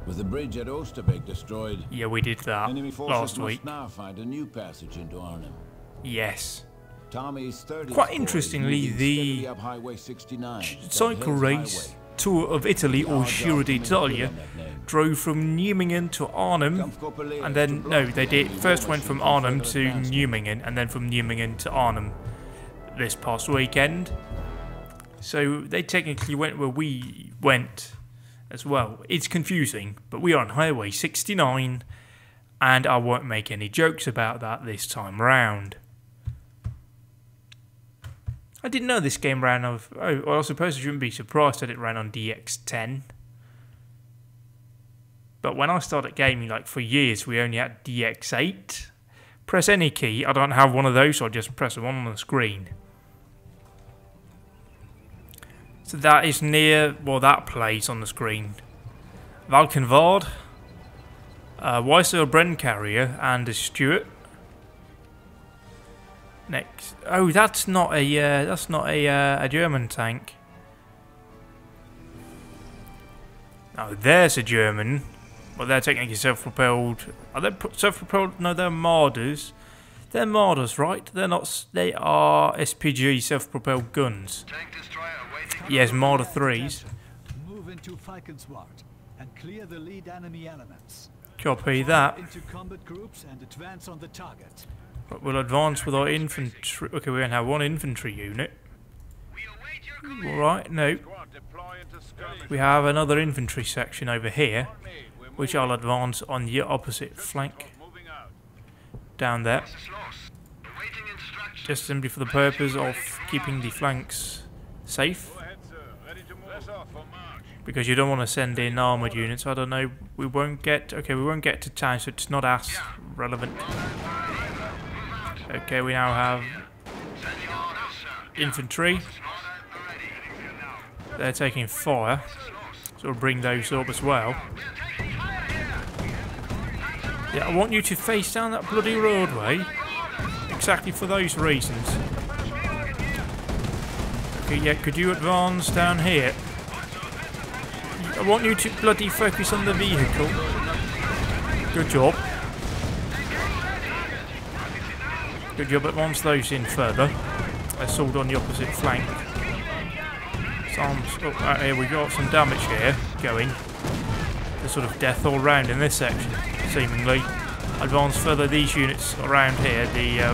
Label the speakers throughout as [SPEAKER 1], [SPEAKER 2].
[SPEAKER 1] With the bridge at Oosterbeek destroyed,
[SPEAKER 2] Yeah, we did that
[SPEAKER 1] enemy forces
[SPEAKER 2] last week.
[SPEAKER 1] must now find a new passage into Arnhem.
[SPEAKER 2] Yes.
[SPEAKER 1] Tommy's 30th
[SPEAKER 2] Quite
[SPEAKER 1] Corps
[SPEAKER 2] interestingly,
[SPEAKER 1] is moving
[SPEAKER 2] the
[SPEAKER 1] steadily up Highway 69,
[SPEAKER 2] cycle race tour of Italy, or Giro d'Italia, drove from Nijmegen to Arnhem, and then, no, they did, first went from Arnhem to Nijmegen, and then from Nijmegen to Arnhem this past weekend. So they technically went where we went as well. It's confusing, but we are on Highway 69, and I won't make any jokes about that this time round. I didn't know this game ran on... Oh, well, I suppose I shouldn't be surprised that it ran on DX10. But when I started gaming, like, for years, we only had DX8. Press any key. I don't have one of those, so I just press one on the screen. So that is near, well, that place on the screen. Valkenwaard, Weiser Bren Carrier, and a Stuart. Next, oh, that's not a German tank. Oh, there's a German. Well, they're technically self-propelled. Are they self-propelled? No, they're Marders. They're Marders, right? They're not. They are SPG self-propelled guns. Yes, Marder 3s.
[SPEAKER 3] Move into Falkensward and clear the lead enemy elements.
[SPEAKER 2] Copy that.
[SPEAKER 3] Into combat groups and advance on the target.
[SPEAKER 2] But we'll advance with our infantry. Okay, we're going to have one infantry unit. Alright, no. We have another infantry section over here, which I'll advance on the opposite flank. Down there. Just simply for the purpose of keeping the flanks safe. Because you don't want to send in armoured units. I don't know, we won't get... Okay, we won't get to town, so it's not as relevant. Okay, we now have infantry. They're taking fire, so we'll bring those up as well. Yeah, I want you to face down that bloody roadway, exactly for those reasons. Okay, yeah, could you advance down here? I want you to bloody focus on the vehicle. Good job. Good job, advance those in further. Assault on the opposite flank. Here we got some damage here going. There's sort of death all round in this section, seemingly. Advance further these units around here.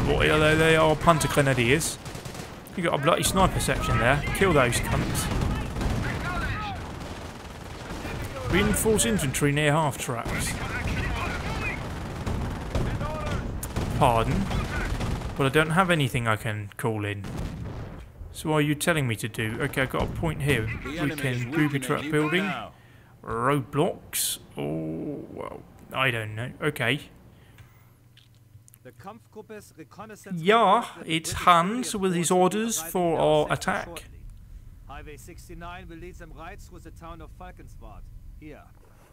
[SPEAKER 2] What are they are Punter Grenadiers. You got a bloody sniper section there. Kill those cunts. Reinforce infantry near half tracks. Pardon? But I don't have anything I can call in. So what are you telling me to do? Okay, I've got a point here. We can booby trap building. Roadblocks. Oh, well, I don't know. Okay. Yeah, it's Hans with his orders for our attack.
[SPEAKER 3] Highway 69 will lead them right through the town of Falkensward. Here.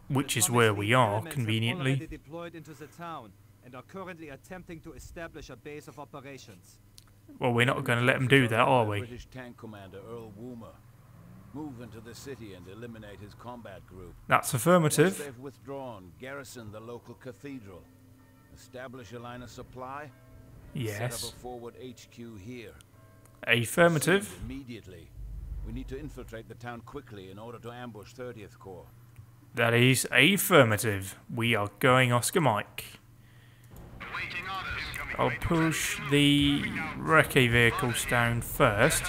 [SPEAKER 2] Which is where we are, conveniently.
[SPEAKER 3] Deployed into the town and are currently attempting to establish a base of operations.
[SPEAKER 2] Well, we're not going to let them do that, are we?
[SPEAKER 1] British tank commander Earl Woomer. Move into the city and eliminate his combat group.
[SPEAKER 2] That's
[SPEAKER 1] Once
[SPEAKER 2] affirmative.
[SPEAKER 1] they've withdrawn, garrison the local cathedral. Establish a line of supply.
[SPEAKER 2] Yes.
[SPEAKER 1] Set up a forward HQ here.
[SPEAKER 2] Affirmative.
[SPEAKER 1] Proceed immediately. We need to infiltrate the town quickly in order to ambush 30th Corps.
[SPEAKER 2] That is affirmative. We are going Oscar Mike. I'll push the recce vehicles down first,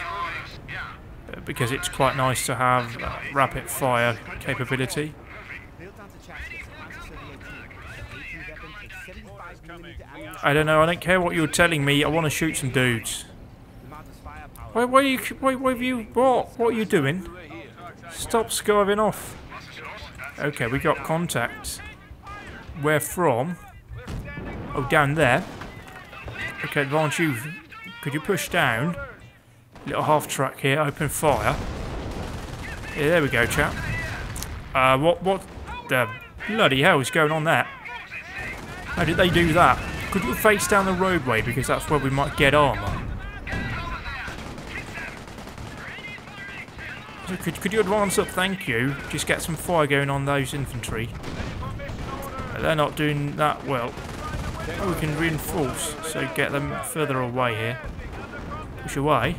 [SPEAKER 2] because it's quite nice to have rapid fire capability. I don't know, I don't care what you're telling me, I want to shoot some dudes. What are you doing? Stop skiving off. Okay, we got contact. Where from? Oh, down there. Okay, advance you. Could you push down? Little half track here, open fire. Yeah, there we go, chap. What the bloody hell is going on there? How did they do that? Could you face down the roadway, because that's where we might get armour? Could you advance up? Thank you. Just get some fire going on those infantry. They're not doing that well. Oh, we can reinforce, so get them further away here. Push away.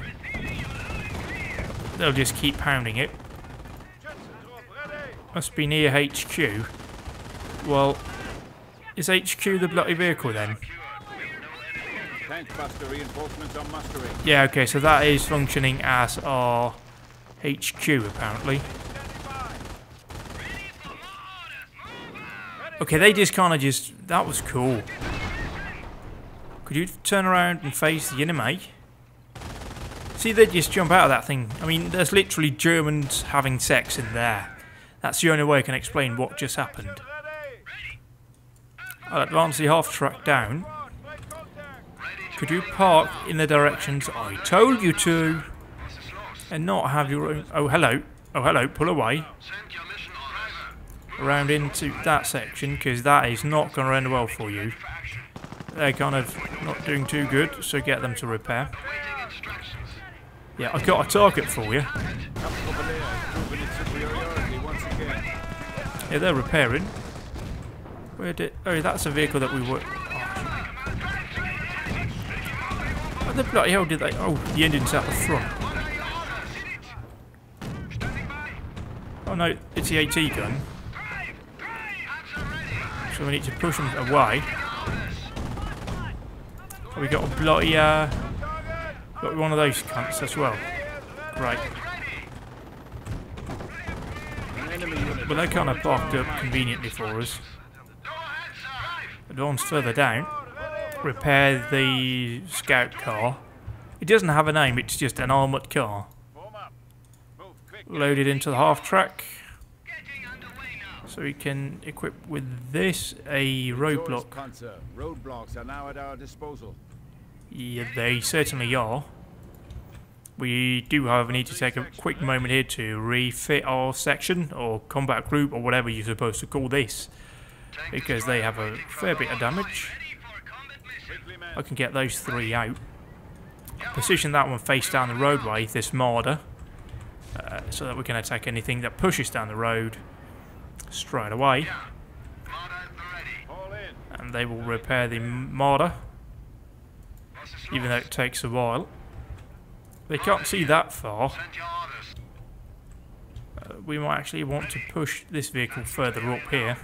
[SPEAKER 2] They'll just keep pounding it. Must be near HQ. Well, is HQ the bloody vehicle then? Yeah, okay, so that is functioning as our HQ apparently. Okay, they just kind of that was cool. Could you turn around and face the enemy? See, they just jump out of that thing. I mean, there's literally Germans having sex in there. That's the only way I can explain what just happened. I'll advance the half track down. Could you park in the directions I told you to? And not have your own... Oh, hello. Oh, hello. Pull away. Around into that section, because that is not going to end well for you. They're kind of not doing too good, so get them to repair. Yeah, I've got a target for you. Yeah, they're repairing. Where did... Oh, that's a vehicle that we were... Oh, the bloody hell did they... Oh, the engine's out the front. Oh no, it's the AT gun. So we need to push them away. Oh, we got a bloody... got one of those cunts as well. Right. But they're kind of parked up conveniently for us. Advance further down. Repair the scout car. It doesn't have a name, it's just an armoured car. Load it into the half track. So we can equip with this a roadblock.
[SPEAKER 1] Roadblocks are now at our disposal.
[SPEAKER 2] Yeah, they certainly are. We do, however, need to take a quick moment here to refit our section, or combat group, or whatever you're supposed to call this, because they have a fair bit of damage. I can get those three out. Position that one face down the roadway, this marder, so that we can attack anything that pushes down the road straight away. And they will repair the marder, even though it takes a while. They can't see that far. We might actually want to push this vehicle further up here.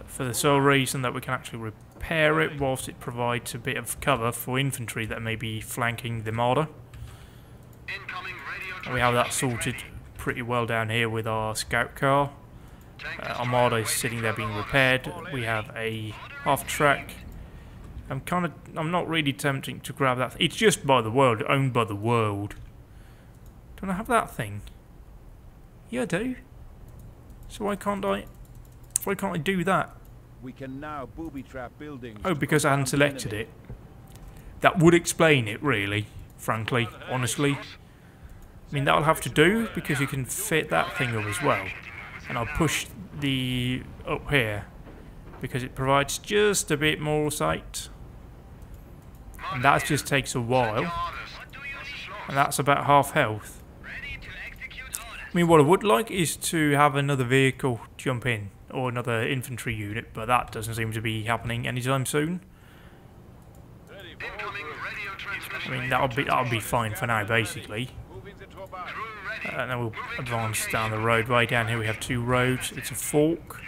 [SPEAKER 2] For the sole reason that we can actually repair it whilst it provides a bit of cover for infantry that may be flanking the marder. And we have that sorted pretty well down here with our scout car. Our marder is sitting there being repaired. We have a half track. I'm not really tempting to grab that. It's just by the world, owned by the world. Don't I have that thing? Yeah, I do. So why can't I do that?
[SPEAKER 1] We can now booby trap buildings.
[SPEAKER 2] Oh, because I hadn't selected it. That would explain it, really. Frankly, honestly. I mean, that'll have to do because you can fit that thing up as well. And I'll push the up here because it provides just a bit more sight. And that just takes a while. And that's about half health. I mean, what I would like is to have another vehicle jump in, or another infantry unit, but that doesn't seem to be happening anytime soon. I mean, that'll be fine for now, basically. And then we'll advance down the roadway. Down here we have two roads. It's a fork.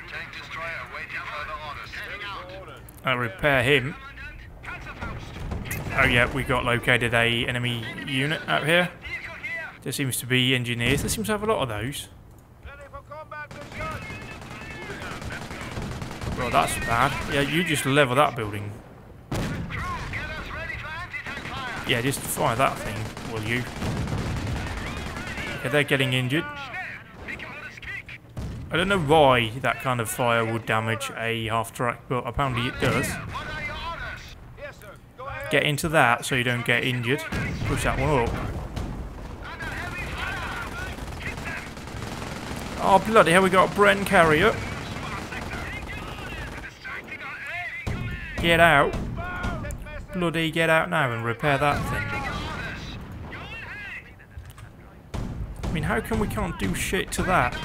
[SPEAKER 2] I'll repair him. Oh yeah, we got located a enemy unit out here. There seems to be engineers. There seems to have a lot of those. Well, that's bad. Yeah, you just level that building. Yeah, just fire that thing, will you? Okay, they're getting injured. I don't know why that kind of fire would damage a half-track, but apparently it does. Get into that so you don't get injured. Push that one up. Oh, bloody hell, we got a Bren carrier. Get out. Bloody get out now and repair that thing. I mean, how come we can't do shit to that?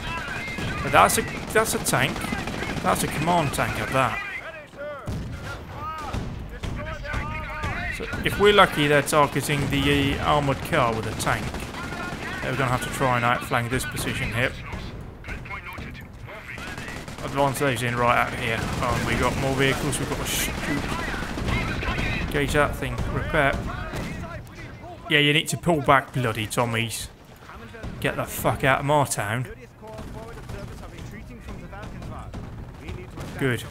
[SPEAKER 2] But that's a tank. That's a command tank at that. So if we're lucky, they're targeting the armoured car with a tank. We're going to have to try and outflank this position here. Advance those in right out here. Oh, we got more vehicles. We've got to shoot. Engage that thing. Repair. Yeah, you need to pull back, bloody Tommies. Get the fuck out of my town. Good.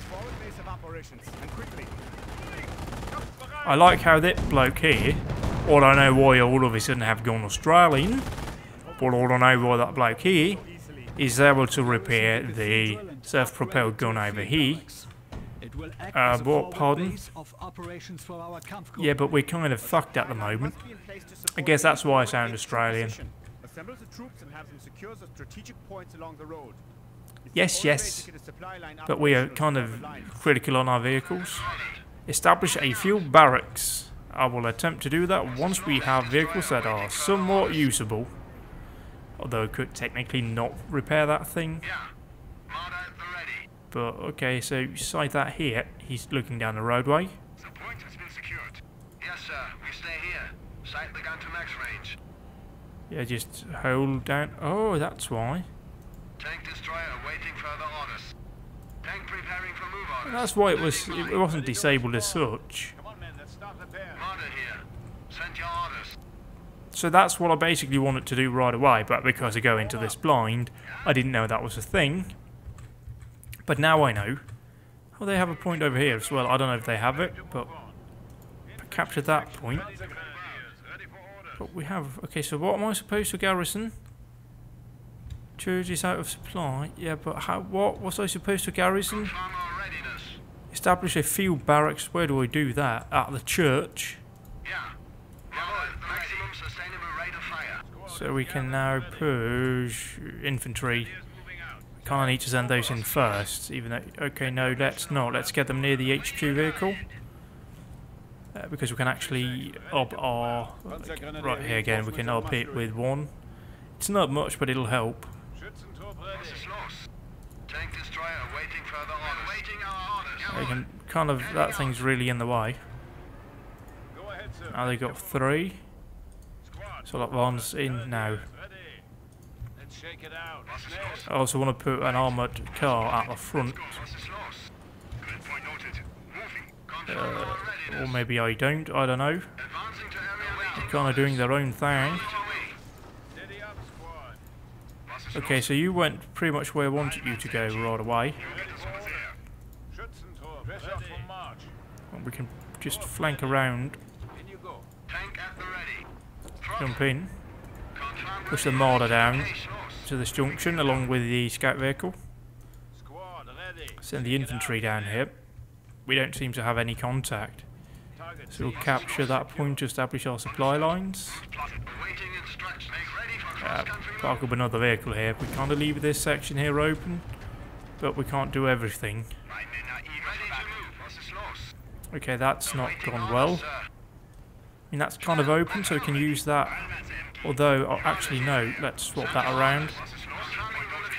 [SPEAKER 2] I like how that bloke here, I don't know why all of a sudden have gone Australian, but all I know why that bloke here is able to repair the self-propelled gun over here. What, pardon? Yeah, but we're kind of fucked at the moment. I guess that's why I sound Australian. Yes, yes, but we are kind of critical on our vehicles. Establish a fuel barracks. I will attempt to do that once we have vehicles that are somewhat usable. Although I could technically not repair that thing. But okay, so sight that here. He's looking down the roadway.
[SPEAKER 4] The point has been secured. Yes, sir. We stay here. Sight the gun to max range.
[SPEAKER 2] Yeah, just hold down. Oh, that's why.
[SPEAKER 4] Tank destroyer awaiting further orders. Tank preparing for move orders.
[SPEAKER 2] That's why it wasn't disabled as such.
[SPEAKER 4] Come on, men. Let's start repair. Order here. Send your orders.
[SPEAKER 2] So that's what I basically wanted to do right away, but because I go into this blind, I didn't know that was a thing. But now I know. Oh, they have a point over here as well. I don't know if they have it, but capture that point. But we have... Okay, so what am I supposed to garrison? Church is out of supply. Yeah, but how? What was I supposed to garrison? Establish a field barracks. Where do I do that? At the church. So we can now push infantry. Kind of need to send those in first, even though... Okay, no, let's not. Let's get them near the HQ vehicle. Because we can actually up our... right here again, we can up it with one. It's not much, but it'll help. We can kind of... That thing's really in the way. Now they got 3. So that one's in now. I also want to put an armoured car at the front. Or maybe I don't know. They're kind of doing their own thing. Okay, so you went pretty much where I wanted you to go right away. And we can just flank around. Jump in. Push the mortar down to this junction along with the scout vehicle. Send the infantry down here. We don't seem to have any contact. So we'll capture that point to establish our supply lines. Park up another vehicle here. We kind of leave this section here open, but we can't do everything. Okay, that's not gone well. I mean, that's kind of open, so we can use that. Although, actually no, let's swap that around.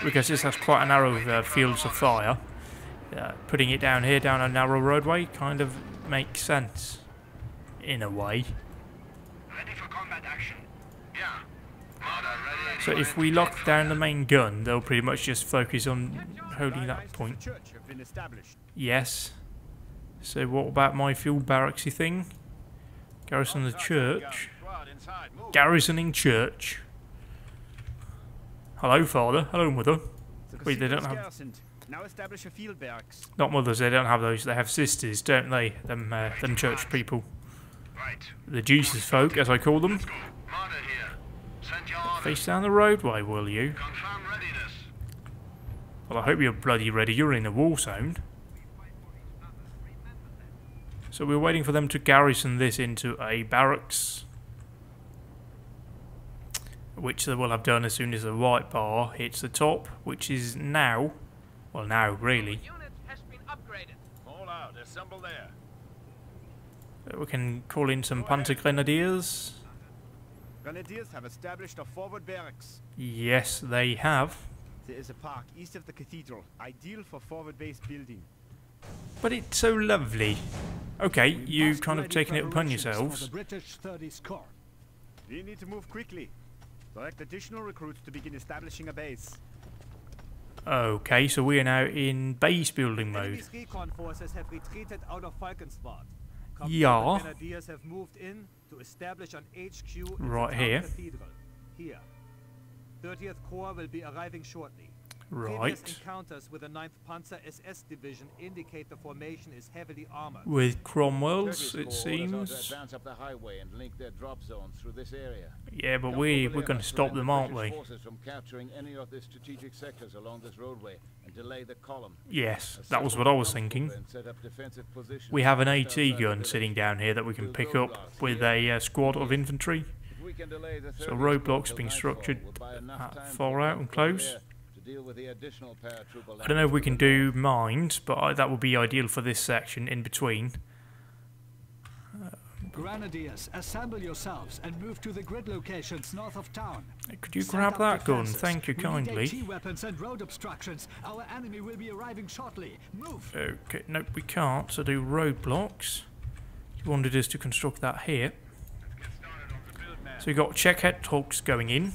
[SPEAKER 2] Because this has quite a narrow fields of fire. Putting it down here, down a narrow roadway, kind of makes sense. In a way. So if we lock down the main gun, they'll pretty much just focus on holding that point. Yes. So what about my fuel barracksy thing? Garrison the church. Garrisoning church. Hello, father. Hello, mother. Wait, they don't have... Not mothers, they don't have those. They have sisters, don't they? Them church people. The Jesus folk, as I call them. Face down the roadway, will you? Well, I hope you're bloody ready. You're in a war zone. So we're waiting for them to garrison this into a barracks. Which they will have done as soon as the white bar hits the top, which is now. Well, now, really. We can call in some Panther Grenadiers.
[SPEAKER 3] Grenadiers have established a forward barracks.
[SPEAKER 2] Yes, they have.
[SPEAKER 3] There is a park east of the cathedral, ideal for forward base building.
[SPEAKER 2] But it's so lovely. Okay, you've kind of taken it upon yourselves.
[SPEAKER 5] British 30th Corps.
[SPEAKER 3] We need to move quickly. Direct additional recruits to begin establishing a base.
[SPEAKER 2] Okay, so we are now in base building mode.
[SPEAKER 3] Enemy's recon forces have retreated out of Falkensward.
[SPEAKER 2] Yeah.
[SPEAKER 3] Grenadiers have moved in to establish an HQ in
[SPEAKER 2] Right
[SPEAKER 3] the
[SPEAKER 2] here.
[SPEAKER 3] cathedral. Here. 30th Corps will be arriving shortly.
[SPEAKER 2] Right.
[SPEAKER 3] Previous encounters with the 9th Panzer SS Division indicate the formation is heavily armored.
[SPEAKER 2] With Cromwell's,
[SPEAKER 1] Turkish
[SPEAKER 2] it
[SPEAKER 1] Corps orders
[SPEAKER 2] seems.
[SPEAKER 1] us to advance up the highway and link their drop zones through this area.
[SPEAKER 2] Yeah, but we're going to stop them, aren't we?
[SPEAKER 1] Forces from capturing any of the strategic sectors along this roadway and delay the column.
[SPEAKER 2] Yes, that was what I was thinking.
[SPEAKER 1] Set up defensive positions
[SPEAKER 2] We have an AT
[SPEAKER 1] outside the
[SPEAKER 2] gun
[SPEAKER 1] village.
[SPEAKER 2] sitting down here that we can
[SPEAKER 1] Build
[SPEAKER 2] pick up
[SPEAKER 1] roadblocks
[SPEAKER 2] with
[SPEAKER 1] here.
[SPEAKER 2] a squad of infantry.
[SPEAKER 1] If we can delay the
[SPEAKER 2] So
[SPEAKER 1] 30th
[SPEAKER 2] roadblocks
[SPEAKER 1] Corps
[SPEAKER 2] being
[SPEAKER 1] till
[SPEAKER 2] structured
[SPEAKER 1] nightfall, we'll buy enough time
[SPEAKER 2] far
[SPEAKER 1] for
[SPEAKER 2] out
[SPEAKER 1] them
[SPEAKER 2] and
[SPEAKER 1] to come
[SPEAKER 2] close.
[SPEAKER 1] there to deal with the additional paratrooper
[SPEAKER 2] I don't know if we can do mines, but that would be ideal for this section in between.
[SPEAKER 5] Grenadiers, assemble yourselves and move to the grid locations north of town.
[SPEAKER 2] Could you
[SPEAKER 5] Set
[SPEAKER 2] grab
[SPEAKER 5] up
[SPEAKER 2] that gun?
[SPEAKER 5] defenses.
[SPEAKER 2] Thank you
[SPEAKER 5] We
[SPEAKER 2] kindly.
[SPEAKER 5] need AT weapons and road obstructions. Our enemy will be arriving shortly. Move.
[SPEAKER 2] Okay, nope, we can't. So do roadblocks. You wanted us to construct that here. So we got checkhead talks going in.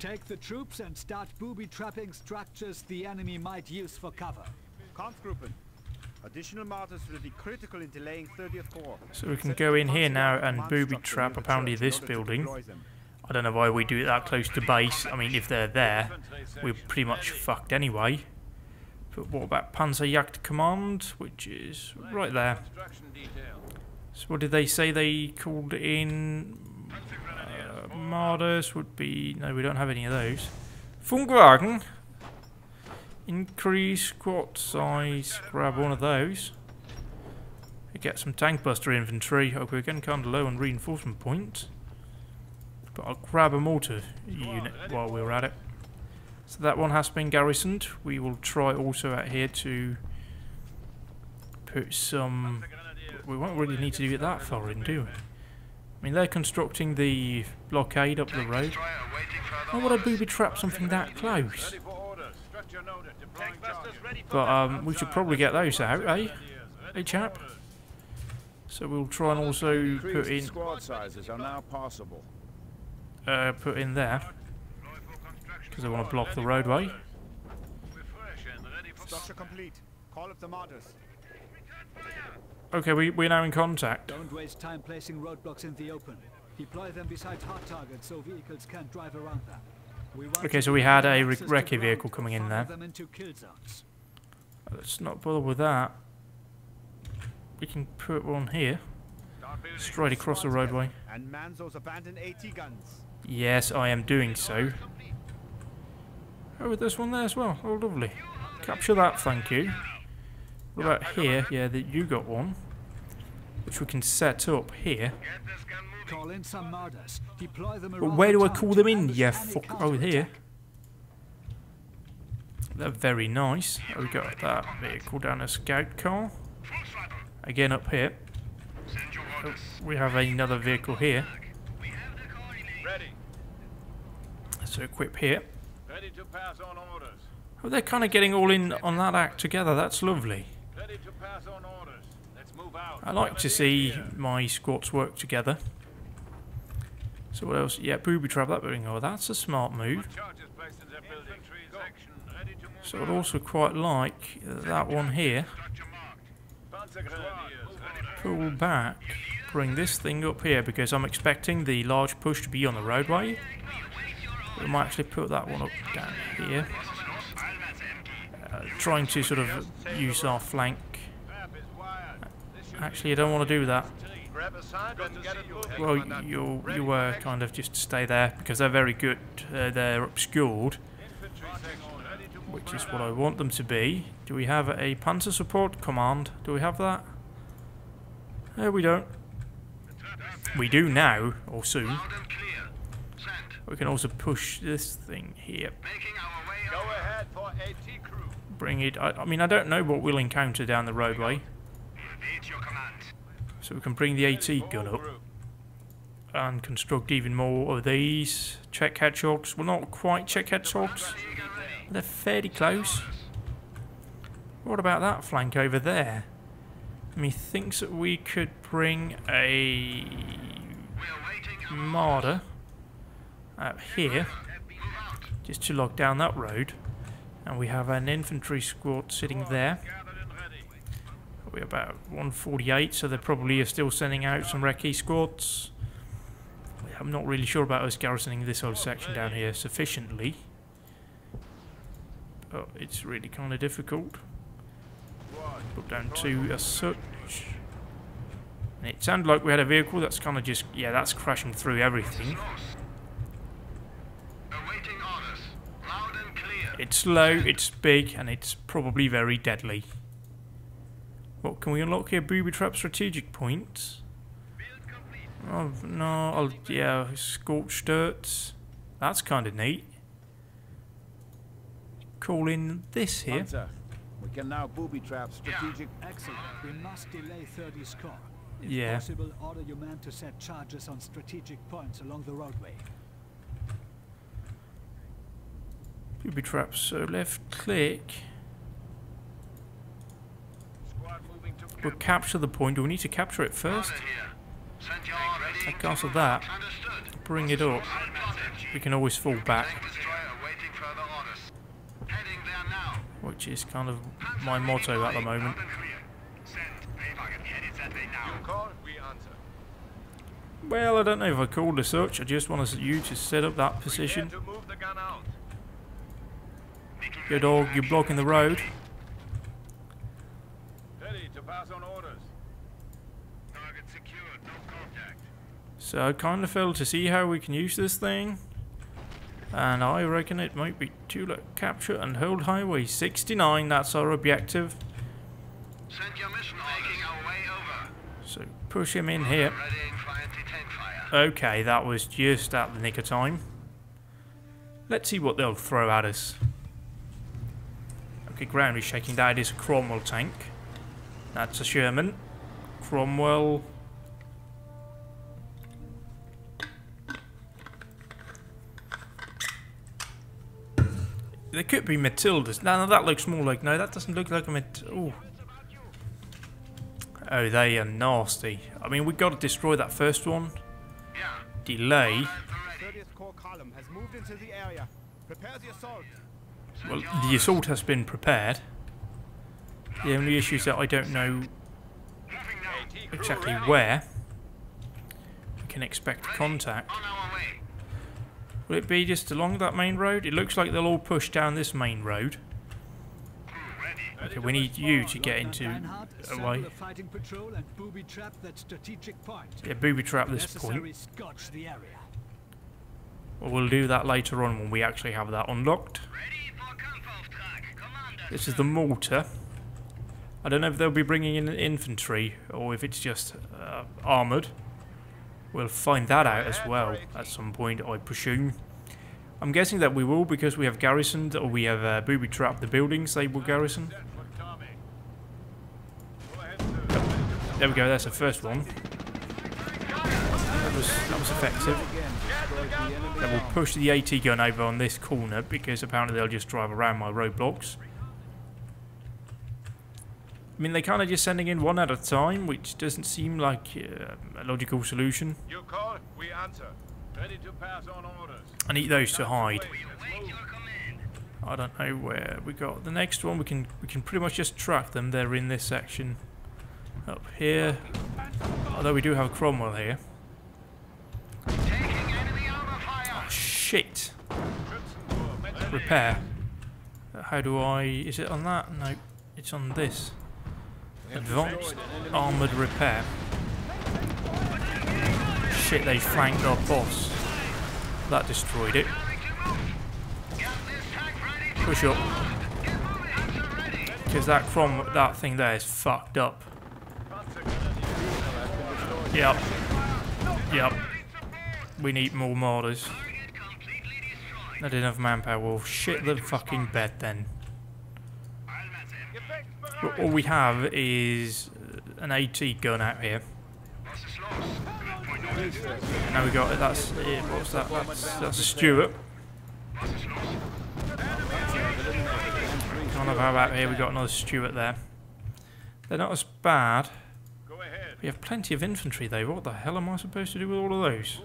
[SPEAKER 5] Take the troops and start booby-trapping structures the enemy might use for cover.
[SPEAKER 3] Kampfgruppen. Additional martyrs will be critical in delaying 30th Corps.
[SPEAKER 2] So we can go in here now and booby trap apparently this building. I don't know why we do it that close to base. I mean, if they're there, we're pretty much fucked anyway. But what about Panzerjagd Command, which is right there. So what did they say they called in? Martyrs would be... No, we don't have any of those. Funkwagen. Increase squad size. Grab one of those. We get some tank buster infantry. Okay, we're getting kind of low on reinforcement points. But I'll grab a mortar unit while we're at it. So that one has been garrisoned. We will try also out here to put some... We won't really need to do it that far in, do we? I mean, they're constructing the blockade up the road. Why would I booby trap something that close? But we should probably get those out, eh? Hey, chap. So we'll try and also put in...
[SPEAKER 1] squad sizes are now possible.
[SPEAKER 2] Put in there. Because I want to block the roadway.
[SPEAKER 3] Structure complete. Call up the martyrs.
[SPEAKER 2] Okay, we're now in contact.
[SPEAKER 5] Don't waste time placing roadblocks in the open. Deploy them beside hard targets so vehicles can't drive around them.
[SPEAKER 2] Okay, so we had a recce vehicle coming in there.
[SPEAKER 5] Them into kill zones.
[SPEAKER 2] Let's not bother with that. We can put one here. Straight across the roadway.
[SPEAKER 3] And man those abandoned AT guns.
[SPEAKER 2] Yes, I am doing so. Oh, there's one there as well. Oh, lovely. Capture that, thank you. What about here? Yeah, you got one. Which we can set up here.
[SPEAKER 5] Call in some martyrs. Deploy them
[SPEAKER 2] But
[SPEAKER 5] around
[SPEAKER 2] where
[SPEAKER 5] the
[SPEAKER 2] do I
[SPEAKER 5] town
[SPEAKER 2] call
[SPEAKER 5] to
[SPEAKER 2] them in?
[SPEAKER 5] ambush
[SPEAKER 2] Yeah,
[SPEAKER 5] any
[SPEAKER 2] fuck. Oh, here.
[SPEAKER 5] counterattack.
[SPEAKER 2] They're very nice. Oh, we got that vehicle down a scout car. Again up here. Oh, we have another vehicle here. So equip here.
[SPEAKER 1] Ready to pass on orders.
[SPEAKER 2] Oh, they're kind of getting all in on that act together. That's lovely.
[SPEAKER 1] Ready to pass on orders. Let's move out.
[SPEAKER 2] I like to see my squads work together. So what else? Yeah, booby trap that building. Oh, that's a smart move.
[SPEAKER 1] Charges placed in their building. Section ready to move.
[SPEAKER 2] So I'd also quite like that one here.
[SPEAKER 1] Panzer Grenadiers.
[SPEAKER 2] Pull back. Bring this thing up here because I'm expecting the large push to be on the roadway. We might actually put that one up down here. Trying to sort of use our flank. Actually, I don't want to do that. Well, you kind of just stay there because they're very good. They're obscured, which is what I want them to be. Do we have a panzer support command? Do we have that? We don't. We do now, or soon. We can also push this thing here.
[SPEAKER 1] Go ahead for AT crew.
[SPEAKER 2] Bring it. I mean, I don't know what we'll encounter down the roadway. So we can bring the AT gun up. and construct even more of these check hedgehogs. Well, not quite check hedgehogs, but they're fairly close. What about that flank over there? Methinks that we could bring a marder out here just to lock down that road, and we have an infantry squad sitting there. We're about 148, so they probably are still sending out some recce squads. I'm not really sure about us garrisoning this whole section down here sufficiently, but it's really kind of difficult. Put down 2 as such. And it sounded like we had a vehicle that's kind of just, yeah, that's crashing through everything. It's slow, it's big, and it's probably very deadly. What can we unlock here? Booby trap strategic points. Oh no, yeah, scorched dirt. That's kind of neat. Call in this here.
[SPEAKER 1] Hunter, we can now booby trap strategic.
[SPEAKER 5] Excellent. We must delay 30 score. If
[SPEAKER 2] Yeah.
[SPEAKER 5] possible, order your men to set charges on strategic points along the roadway.
[SPEAKER 2] Booby traps, so left click. We'll capture the point. Do we need to capture it first? I cancel that. Bring it up. We can always fall back, which is kind of my motto at the moment. Well, I don't know if I called as such. I just want you to set up that position. Good dog, you're blocking the road.
[SPEAKER 1] Ready to pass on orders.
[SPEAKER 4] Target secured, no contact.
[SPEAKER 2] So I kind of failed to see how we can use this thing, and I reckon it might be too late. Capture and hold highway 69. That's our objective.
[SPEAKER 4] Send your mission making our way over.
[SPEAKER 2] So push him in here.
[SPEAKER 4] Readying for anti-tank fire.
[SPEAKER 2] Okay, that was just at the nick of time. Let's see what they'll throw at us. Okay, ground is shaking. That is a Cromwell tank. That's a Sherman. Cromwell. There could be Matildas. No, that looks more like... No, that doesn't look like a Matilda. Oh, they are nasty. I mean, we've got to destroy that first one. Delay.
[SPEAKER 3] 30th Corps column has moved into the area. Prepare the assault.
[SPEAKER 2] Well, the assault has been prepared. The only issue is that I don't know exactly where we can expect contact.
[SPEAKER 4] On our way.
[SPEAKER 2] Will it be just along that main road? It looks like they'll all push down this main road. Okay, we need you to get into away.
[SPEAKER 5] Fighting patrol and booby trap that strategic point.
[SPEAKER 2] Yeah, booby trap this point. Well, we'll do that later on when we actually have that unlocked. This is the mortar. I don't know if they'll be bringing in infantry or if it's just armoured. We'll find that out as well at some point, I presume. I'm guessing that we will, because we have garrisoned, or we have booby trapped the buildings they will garrison. There we go, that's the first one. That was effective. Then we'll push the AT gun over on this corner, because apparently they'll just drive around my roadblocks. I mean, they're kind of just sending in one at a time, which doesn't seem like a logical solution.
[SPEAKER 1] You call, we answer. Ready to pass on orders.
[SPEAKER 2] I need those to hide. I don't know where we got the next one. We can pretty much just track them. They're in this section up here. Although we do have Cromwell here. Oh shit! Repair. How do I? Is it on that? No, it's on this. Advanced armoured repair. Shit, they flanked our boss. That destroyed it. Push up. Because that thing there is fucked up. Yep. Yep. We need more mortars. I didn't have manpower. Well, shit the fucking bed then. All we have is an AT gun out here. And now we got it. That's it. What's that? That's a Stuart. Kind of how about here? We got another Stuart there. They're not as bad. We have plenty of infantry though. What the hell am I supposed to do with all of those?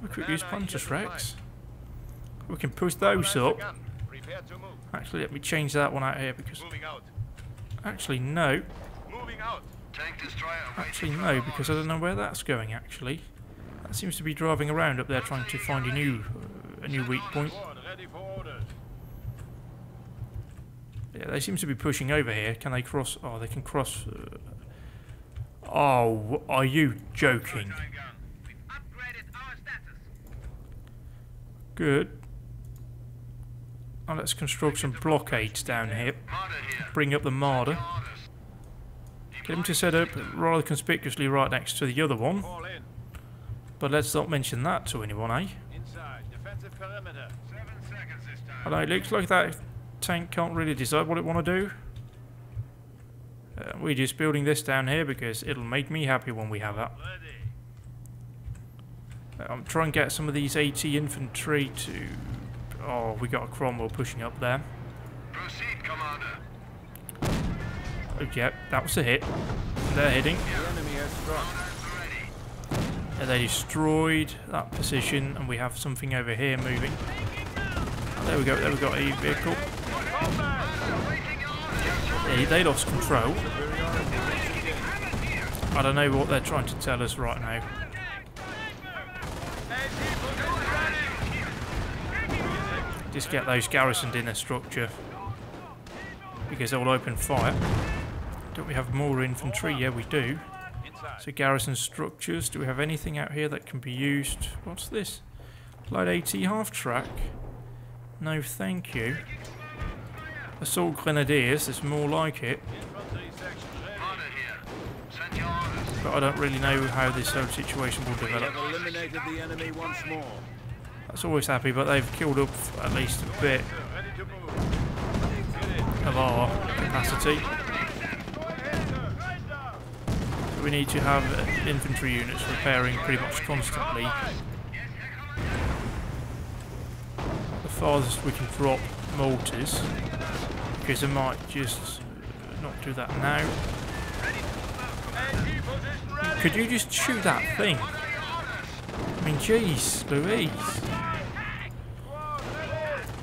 [SPEAKER 2] We could use Puntus Rex. We can push those up. Actually, let me change that one out here because... Actually, no. Actually, no, because I don't know where that's going, actually. That seems to be driving around up there trying to find a new weak point. Yeah, they seem to be pushing over here. Can they cross? Oh, they can cross... Oh, are you joking? Good. Oh, let's construct some blockades down here. Bring up the Marder. Get him to set up rather conspicuously right next to the other one. But let's not mention that to anyone, eh? I know, it looks like that tank can't really decide what it want to do. We're just building this down here because it'll make me happy when we have that. I'm trying to get some of these AT infantry to... Oh, we got a Cromwell pushing up there.
[SPEAKER 4] Proceed, Commander.
[SPEAKER 2] Oh, yeah, that was a hit. They're hitting. Yeah, they destroyed that position, and we have something over here moving. There we go, there we got a vehicle. Yeah, they lost control. I don't know what they're trying to tell us right now. Just get those garrisoned in a structure because they'll open fire. Don't we have more infantry? Yeah, we do. So garrison structures. Do we have anything out here that can be used? What's this? Light AT half track? No, thank you. Assault grenadiers. There's more like it. But I don't really know how this whole situation will develop.
[SPEAKER 1] Eliminated the enemy once more.
[SPEAKER 2] That's always happy, but they've killed up at least a bit of our capacity. So we need to have infantry units repairing pretty much constantly. The farthest we can drop mortars, because I might just not do that now. Could you just shoot that thing? I mean, jeez, Louise.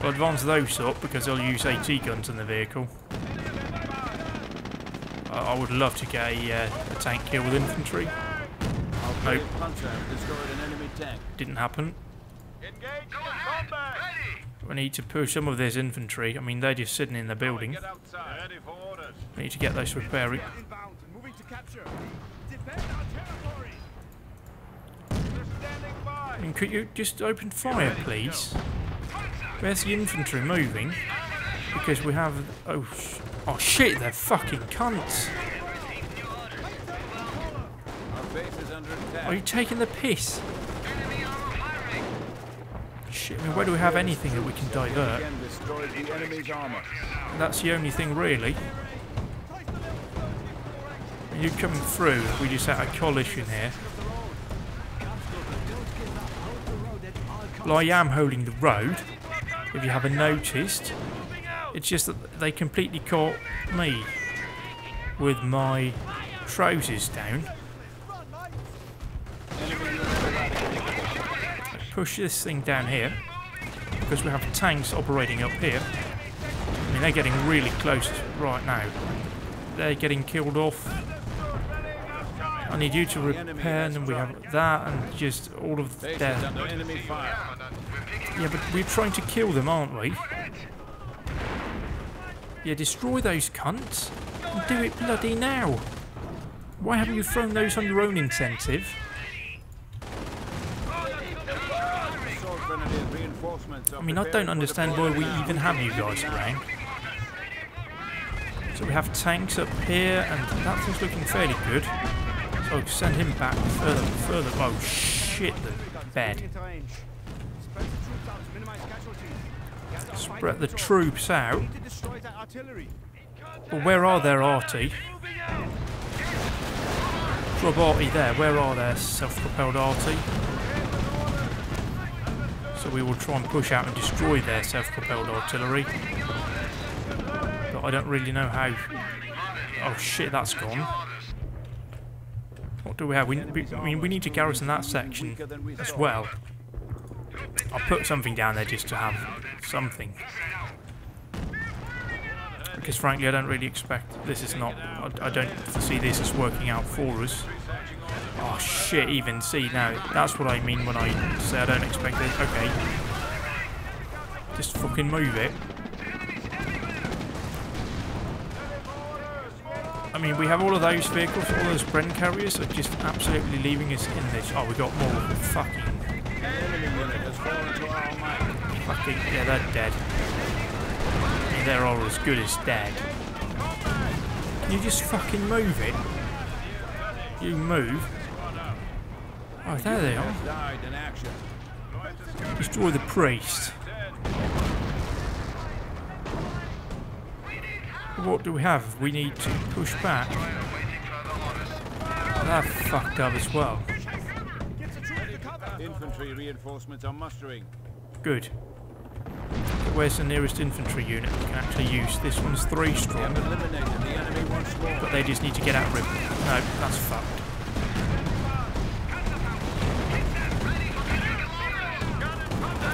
[SPEAKER 2] I'll advance those up because they'll use AT guns in the vehicle. I would love to get a tank kill with infantry. Nope. Didn't happen. We need to push some of this infantry. I mean, they're just sitting in the building. We need to get those repairing. And could you just open fire, please? Where's the infantry moving? Because we have... Oh shit, they're fucking cunts. Are you taking the piss? Shit, I mean, where do we have anything that we can divert? That's the only thing, really. Are you coming through? We just had a collision here. Well, I am holding the road, if you haven't noticed. It's just that they completely caught me with my trousers down. Push this thing down here, because we have tanks operating up here. I mean, they're getting really close right now. They're getting killed off. I need you to repair, and we have that, and just all of their... Yeah, but we're trying to kill them, aren't we? Yeah, destroy those cunts, and do it bloody now. Why haven't you thrown those on your own incentive? I mean, I don't understand why we even have you guys around. So we have tanks up here, and that thing's looking fairly good. So I'll send him back further. Oh shit, the bed. Spread the troops out. Well, where are their arty? drop arty there. Where are their self-propelled arty? So we will try and push out and destroy their self-propelled artillery. But I don't really know how... Oh shit, that's gone. What do we have? I mean, we need to garrison that section as well. I'll put something down there just to have something. Because frankly, I don't really expect... This is not... I don't foresee this as working out for us. Oh shit, even see now. That's what I mean when I say I don't expect it. Okay. Just fucking move it. I mean, we have all of those vehicles, all those Bren carriers are just absolutely leaving us in this. Oh, we got more fucking... Fucking... Yeah, they're dead. I mean, they're all as good as dead. Can you just fucking move it? You move. Oh, there they are. Destroy the priest. What do we have? We need to push back. They're fucked up as well.
[SPEAKER 1] Infantry reinforcements are mustering.
[SPEAKER 2] Good. Where's the nearest infantry unit that can actually use? This one's 3 strong. But they just need to get out of it. No, that's fucked.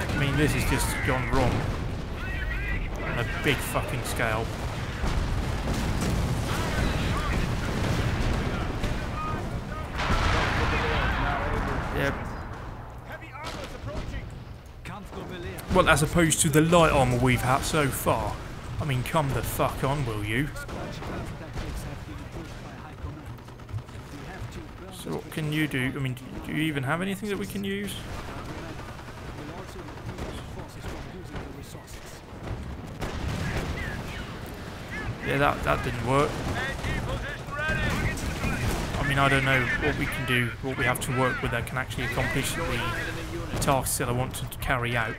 [SPEAKER 2] I mean, this has just gone wrong. On a big fucking scale. Yep. Well, as opposed to the light armour we've had so far. I mean, come the fuck on, will you? So what can you do? I mean, do you even have anything that we can use? Yeah, that didn't work. I mean, I don't know what we can do, what we have to work with that can actually accomplish the tasks that I want to carry out.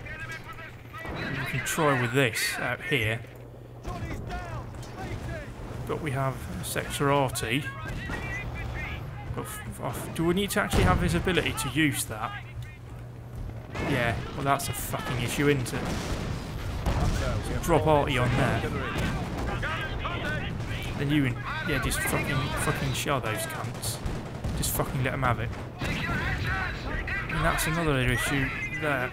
[SPEAKER 2] We can try with this out here. But we have Sector RT. But do we need to actually have visibility to use that? Yeah, well that's a fucking issue, isn't it? So drop RT on there. Then you and yeah, just fucking shell those cunts. Just fucking let them have it. And that's another issue there.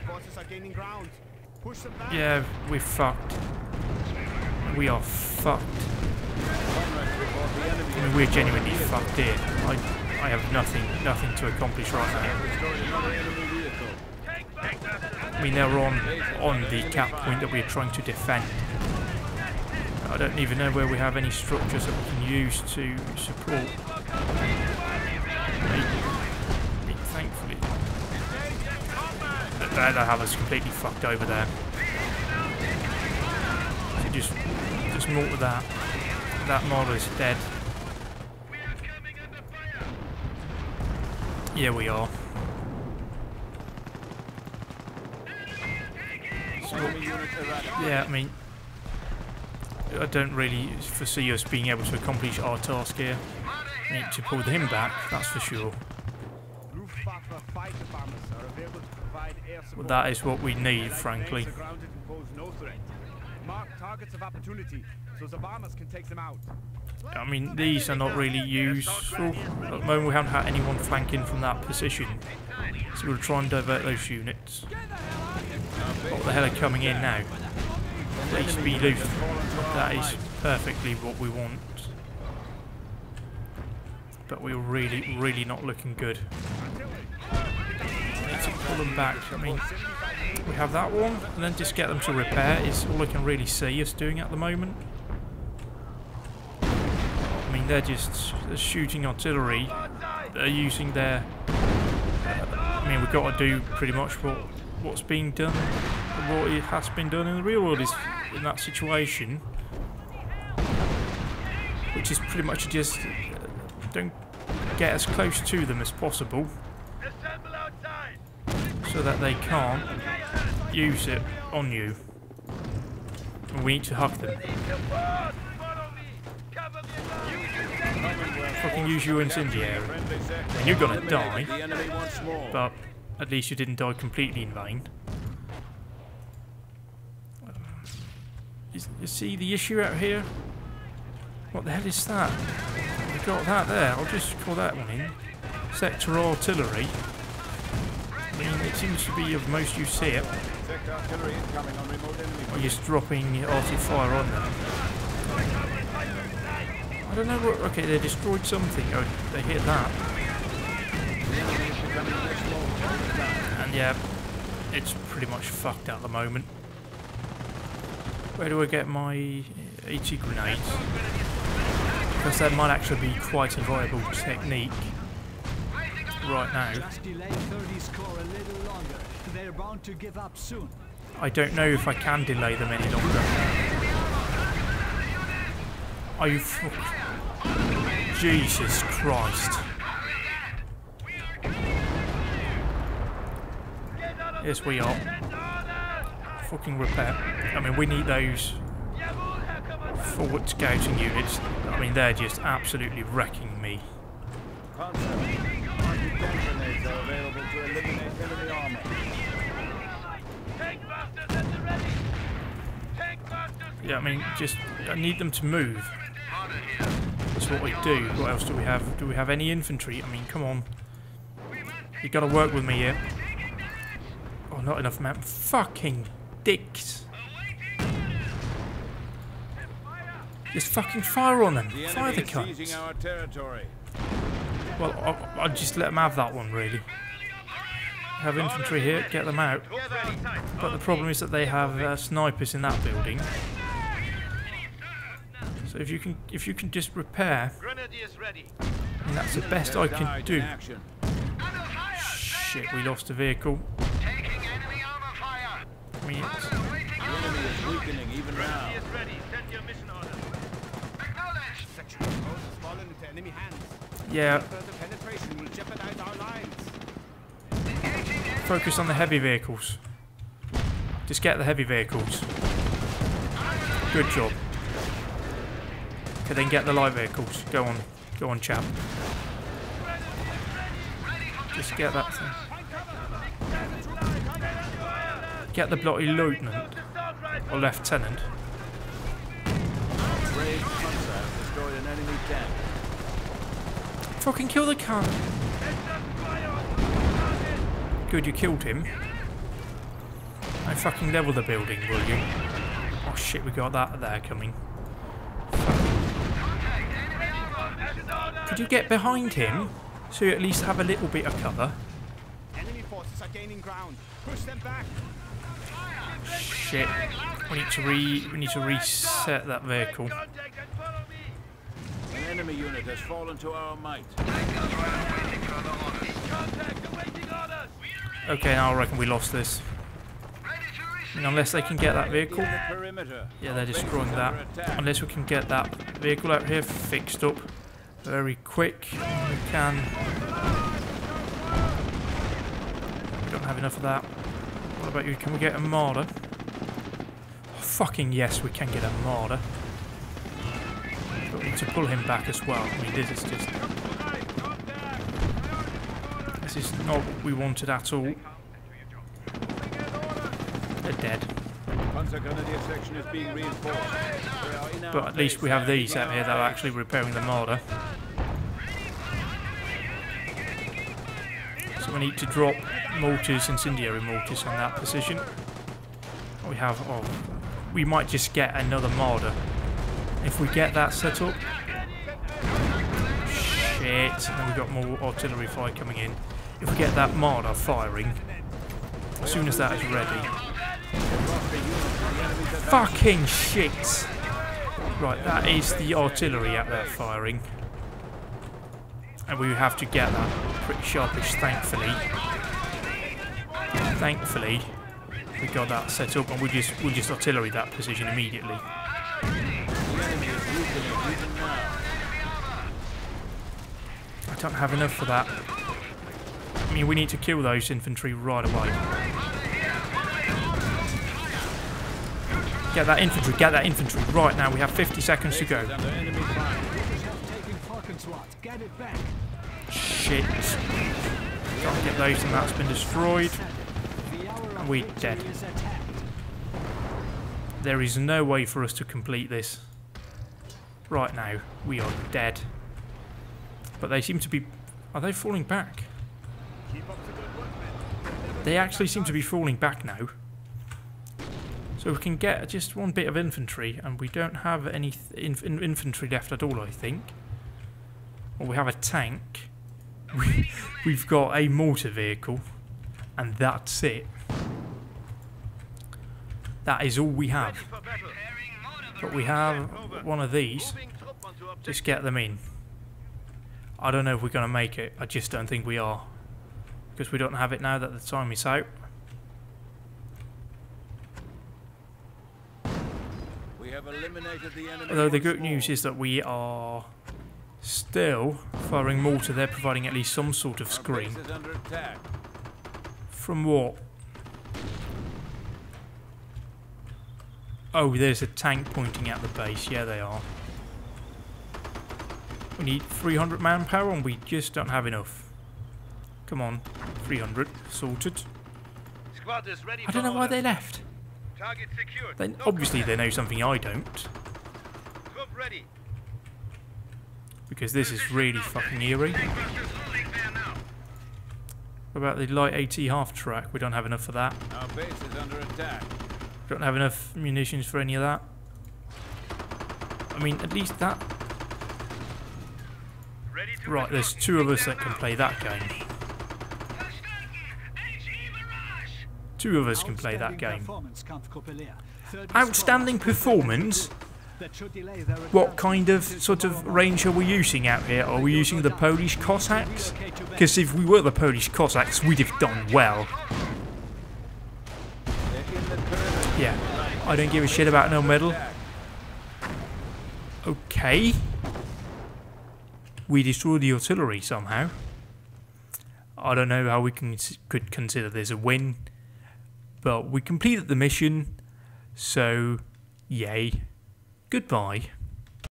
[SPEAKER 2] Yeah, we're fucked. We are fucked. I mean, we're genuinely fucked here. I have nothing to accomplish right now. I mean, they're on the cap point that we're trying to defend. I don't even know where we have any structures that we can use to support. Thankfully, they have us completely fucked over there. So just mortar that. That model is dead. Yeah, we are. So, yeah, I mean, I don't really foresee us being able to accomplish our task here. We need to pull him back, that's for sure. Well, that is what we need, frankly. I mean, these are not really useful. At the moment we haven't had anyone flanking from that position. So we'll try and divert those units. What the hell are coming in now? Please be loose. That is perfectly what we want. But we're really not looking good. Need to pull them back. I mean, we have that one, and then just get them to repair is all I can really see us doing at the moment. I mean, they're just shooting artillery. They're using their... I mean, we've got to do pretty much what's being done, what it has been done in the real world is in that situation, which is pretty much just don't get as close to them as possible so that they can't use it on you, and we need to hug them. fucking use your incendiary. And you're gonna die,
[SPEAKER 1] The enemy once more.
[SPEAKER 2] but at least you didn't die completely in vain. You see the issue out here? What the hell is that? We got that there. I'll just call that one in. Sector artillery. I mean, it seems to be of most use here.
[SPEAKER 1] Sector artillery incoming on remote enemy.
[SPEAKER 2] Or just dropping arty fire on them. I don't know what. Okay, they destroyed something. Oh, they hit that.
[SPEAKER 1] The enemy is becoming less mobile.
[SPEAKER 2] And yeah, it's pretty much fucked at the moment. Where do I get my 80 grenades? Because that might actually be quite a viable technique right now.
[SPEAKER 5] Just delay 30's core a little longer. They're bound to give up soon.
[SPEAKER 2] I don't know if I can delay them any longer. Are you Jesus Christ. Yes, we are. Fucking repair. I mean, we need those forward scouting units. I mean, they're just absolutely wrecking me.
[SPEAKER 1] Concept. Anti-tank grenades are available to eliminate enemy armor.
[SPEAKER 2] Yeah, I mean, just I need them to move. That's what we do. What else do we have? Do we have any infantry? I mean, come on. You gotta work with me here. Oh, not enough man. Fucking dicks. Just fucking fire on them.
[SPEAKER 1] The
[SPEAKER 2] Fire
[SPEAKER 1] enemy
[SPEAKER 2] the
[SPEAKER 1] is
[SPEAKER 2] cunts.
[SPEAKER 1] seizing our territory.
[SPEAKER 2] Well, I'll just let them have that one, really. Have infantry here, get them out. But the problem is that they have snipers in that building. So if you can just repair, and that's the best I can
[SPEAKER 1] Died in
[SPEAKER 2] do.
[SPEAKER 1] action.
[SPEAKER 2] Shit, we lost a vehicle. I mean, it's,
[SPEAKER 1] The enemy is weakening even now.
[SPEAKER 3] Section of CoH has fallen into enemy hands.
[SPEAKER 2] yeah,
[SPEAKER 3] Further penetration will jeopardize our lines.
[SPEAKER 2] focus on the heavy vehicles. Just get the heavy vehicles. Good job. Okay, then get the light vehicles. Go on, chap. Just get that thing. Get the bloody lieutenant or lieutenant.
[SPEAKER 1] Brave Hunter have destroyed an enemy tank.
[SPEAKER 2] Fucking kill the cunt. Good, you killed him. Now fucking level the building, will you? Oh shit, we got that there coming. Could you get behind him so you at least have a little bit of cover?
[SPEAKER 3] Enemy forces are gaining ground. Push them back.
[SPEAKER 2] Shit. We need to reset that vehicle.
[SPEAKER 1] An enemy unit has fallen to our might.
[SPEAKER 2] Okay, now I reckon we lost this. And unless they can get that vehicle,
[SPEAKER 1] Perimeter.
[SPEAKER 2] yeah, they're destroying that. Unless we can get that vehicle out here fixed up very quick, we can. We don't have enough of that. What about you? Can we get a marder? Oh, fucking yes, we can get a marder. But we need to pull him back as well. I mean, this is not what we wanted at all. They're dead.
[SPEAKER 1] Panzer Grenadier section is being reinforced.
[SPEAKER 2] But at least we have these out here that are actually repairing the marder. So we need to drop mortars, incendiary mortars on that position. We have, oh, we might just get another marder. If we get that set up, shit, and then we've got more artillery fire coming in. If we get that marder firing, as soon as that is ready. Fucking shit! Right, that is the artillery out there firing. And we have to get that pretty sharpish, thankfully. Thankfully, we got that set up and we'll just artillery that position immediately. I don't have enough for that. I mean, we need to kill those infantry right away. Get that infantry right now. We have 50 seconds to go.
[SPEAKER 5] SWAT. Get it back.
[SPEAKER 2] Shit. Can't get those and that's been destroyed. And we're dead. There is no way for us to complete this. Right now, we are dead. But they seem to be... Are they falling back? They actually seem to be falling back now. So we can get just one bit of infantry, and we don't have any infantry left at all, I think. Well, we have a tank. We've got a mortar vehicle, and that's it. That is all we have. But we have one of these. Just get them in. I don't know if we're going to make it. I just don't think we are. Because we don't have it now that the time is out.
[SPEAKER 1] We have eliminated the enemy.
[SPEAKER 2] Although the good news is that we are still firing mortar. They're providing at least some sort of screen.
[SPEAKER 1] Our base is under attack.
[SPEAKER 2] From what? Oh, there's a tank pointing at the base. Yeah, they are. We need 300 manpower and we just don't have enough. Come on, 300. Sorted.
[SPEAKER 4] Squad is ready.
[SPEAKER 2] I don't know why they left.
[SPEAKER 4] Target secured.
[SPEAKER 2] Then obviously they know something I don't.
[SPEAKER 4] Troop ready.
[SPEAKER 2] Because this is really fucking eerie. What about the light AT half track? We don't have enough for that.
[SPEAKER 1] Our base is under attack.
[SPEAKER 2] Don't have enough munitions for any of that. I mean, at least that... Right, there's two of us that can play that game. Two of us can play that game. Outstanding performance? What kind of sort of range are we using out here? Are we using the Polish Cossacks? Because if we were the Polish Cossacks, we'd have done well. Yeah, I don't give a shit about no medal. Okay. We destroyed the artillery somehow. I don't know how we could consider this a win. But we completed the mission. So, yay. Goodbye.